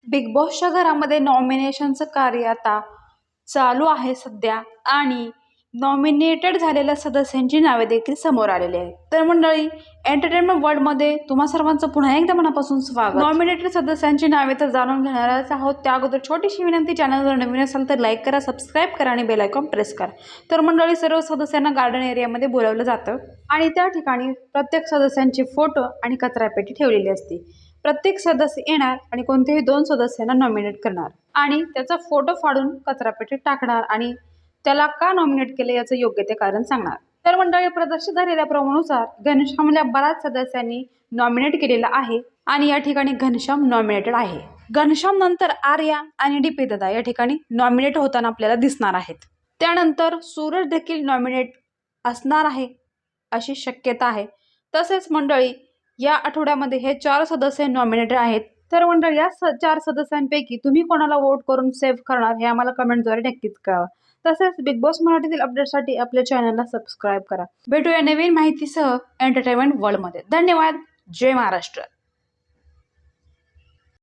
Big बॉसच्या घरामध्ये नॉमिनेशनचं कार्य आता चालू आहे सध्या आणि नॉमिनेटेड झालेल्या सदस्यांची नावे देखील समोर आलेली आहेत. तर मंडळी, एंटरटेनमेंट वर्ल्डमध्ये तुम्हा सर्वांचं पुन्हा एकदा मनापासून स्वागत. नॉमिनेटेड सदस्यांची नावे तर जाणून घेणारच आहोत. त्या अगोदर छोटीशी विनंती, चॅनलवर नवीन असाल तर लाईक करा, सबस्क्राईब करा आणि बेल आयकॉन प्रेस करा. तर मंडळी, सर्व सदस्यांना गार्डन एरियामध्ये बोलावलं जातं आणि त्या ठिकाणी प्रत्येक सदस्यांचे फोटो आणि कचरापेटी ठेवलेली असते. प्रत्येक सदस्य येणार आणि कोणत्याही 2 सदस्यांना नॉमिनेट करणार आणि त्याचा फोटो फाडून कचरापेटीत टाकणार आणि त्याला का नॉमिनेट केले याचं योग्य ते कारण सांगणार. तर मंडळी, प्रदर्शित झालेल्या प्रोमोनुसार घनश्यामला बऱ्याच सदस्यांनी नॉमिनेट केलेलं आहे आणि या ठिकाणी घनश्याम नॉमिनेटेड आहे. घनश्याम नंतर आर्या आणि डीपी दादा या ठिकाणी नॉमिनेट होताना आपल्याला दिसणार आहेत. त्यानंतर सूरज देखील नॉमिनेट असणार आहे अशी शक्यता आहे. तसेच मंडळी, या आठवड्यामध्ये हे 4 सदस्य नॉमिनेटेड आहेत. तर मंडळी, या 4 सदस्यांपैकी तुम्ही कोणाला वोट करून सेव्ह करणार हे आम्हाला कमेंटद्वारे नक्कीच कळवा. तसेच बिग बॉस मराठीतील अपडेटसाठी आपल्या चॅनलला सबस्क्राईब करा. भेटूया नवीन माहितीसह एंटरटेनमेंट वर्ल्डमध्ये. धन्यवाद. जय महाराष्ट्र.